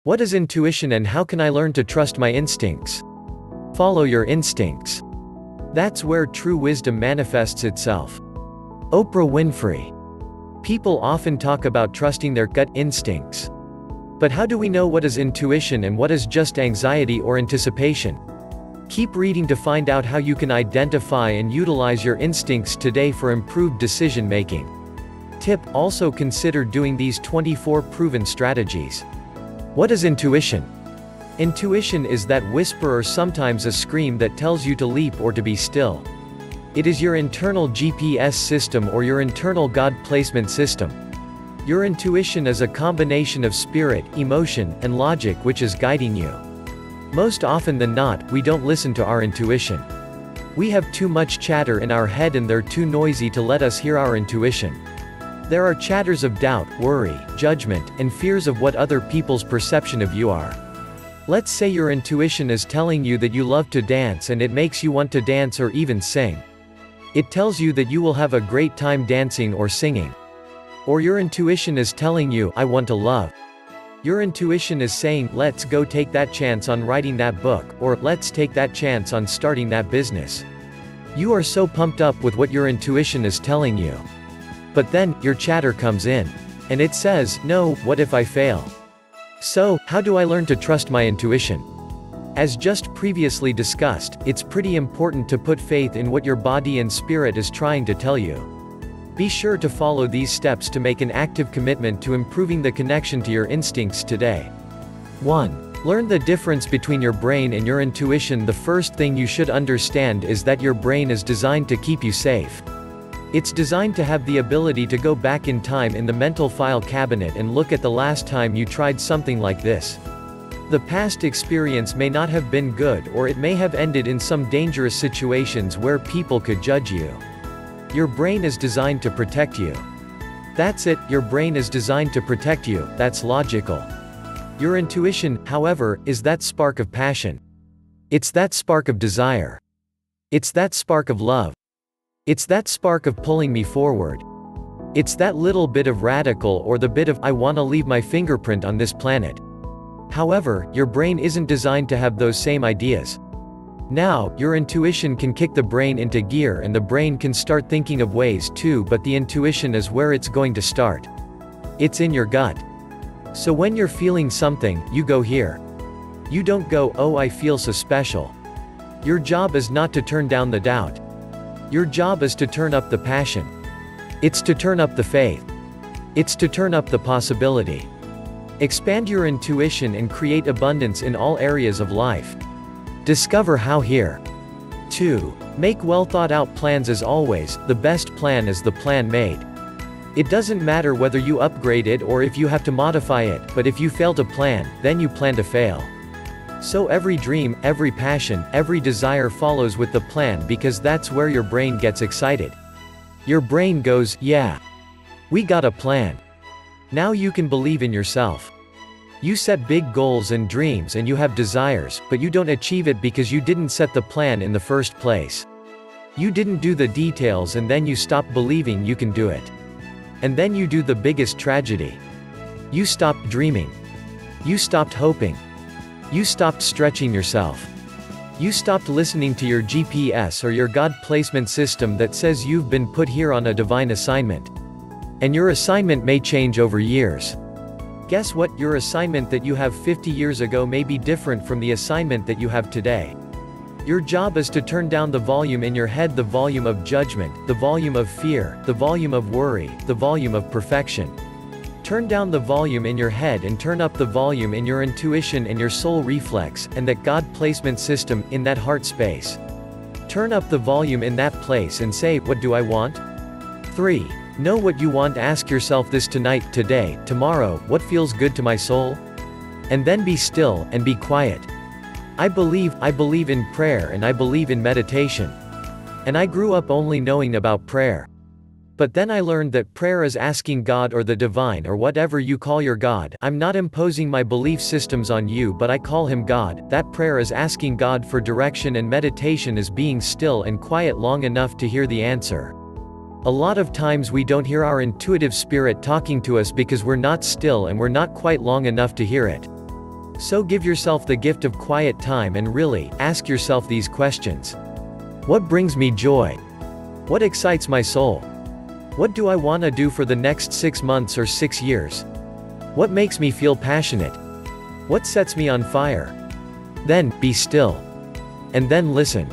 What is intuition and how can I learn to trust my instincts? Follow your instincts. That's where true wisdom manifests itself. Oprah Winfrey. People often talk about trusting their gut instincts. But how do we know what is intuition and what is just anxiety or anticipation? Keep reading to find out how you can identify and utilize your instincts today for improved decision making. Tip: also consider doing these 24 proven strategies. What is intuition? Intuition is that whisper or sometimes a scream that tells you to leap or to be still. It is your internal GPS system or your internal God placement system. Your intuition is a combination of spirit, emotion, and logic which is guiding you. Most often than not, we don't listen to our intuition. We have too much chatter in our head and they're too noisy to let us hear our intuition. There are chatters of doubt, worry, judgment, and fears of what other people's perception of you are. Let's say your intuition is telling you that you love to dance and it makes you want to dance or even sing. It tells you that you will have a great time dancing or singing. Or your intuition is telling you, I want to love. Your intuition is saying, let's go take that chance on writing that book, or let's take that chance on starting that business. You are so pumped up with what your intuition is telling you. But then, your chatter comes in. And it says, no, what if I fail? So, how do I learn to trust my intuition? As just previously discussed, it's pretty important to put faith in what your body and spirit is trying to tell you. Be sure to follow these steps to make an active commitment to improving the connection to your instincts today. 1. Learn the difference between your brain and your intuition. The first thing you should understand is that your brain is designed to keep you safe. It's designed to have the ability to go back in time in the mental file cabinet and look at the last time you tried something like this. The past experience may not have been good, or it may have ended in some dangerous situations where people could judge you. Your brain is designed to protect you. That's it, your brain is designed to protect you, that's logical. Your intuition, however, is that spark of passion. It's that spark of desire. It's that spark of love. It's that spark of pulling me forward. It's that little bit of radical or the bit of, I want to leave my fingerprint on this planet. However, your brain isn't designed to have those same ideas. Now, your intuition can kick the brain into gear and the brain can start thinking of ways too, but the intuition is where it's going to start. It's in your gut. So when you're feeling something, you go here. You don't go, oh, I feel so special. Your job is not to turn down the doubt. Your job is to turn up the passion. It's to turn up the faith. It's to turn up the possibility. Expand your intuition and create abundance in all areas of life. Discover how here. 2. Make well thought out plans. As always, the best plan is the plan made. It doesn't matter whether you upgrade it or if you have to modify it, but if you fail to plan, then you plan to fail. So every dream, every passion, every desire follows with the plan because that's where your brain gets excited. Your brain goes, yeah. We got a plan. Now you can believe in yourself. You set big goals and dreams and you have desires, but you don't achieve it because you didn't set the plan in the first place. You didn't do the details and then you stop believing you can do it. And then you do the biggest tragedy. You stopped dreaming. You stopped hoping. You stopped stretching yourself. You stopped listening to your GPS or your God placement system that says you've been put here on a divine assignment. And your assignment may change over years. Guess what? Your assignment that you have 50 years ago may be different from the assignment that you have today. Your job is to turn down the volume in your head, the volume of judgment, the volume of fear, the volume of worry, the volume of perfection. Turn down the volume in your head and turn up the volume in your intuition and your soul reflex, and that God placement system, in that heart space. Turn up the volume in that place and say, what do I want? 3. Know what you want. Ask yourself this tonight, today, tomorrow, what feels good to my soul? And then be still, and be quiet. I believe in prayer and I believe in meditation. And I grew up only knowing about prayer. But then I learned that prayer is asking God or the divine or whatever you call your God. I'm not imposing my belief systems on you, but I call him God. That prayer is asking God for direction and meditation is being still and quiet long enough to hear the answer. A lot of times we don't hear our intuitive spirit talking to us because we're not still and we're not quite long enough to hear it. So give yourself the gift of quiet time and really, ask yourself these questions. What brings me joy? What excites my soul? What do I want to do for the next 6 months or 6 years? What makes me feel passionate? What sets me on fire? Then, be still. And then listen.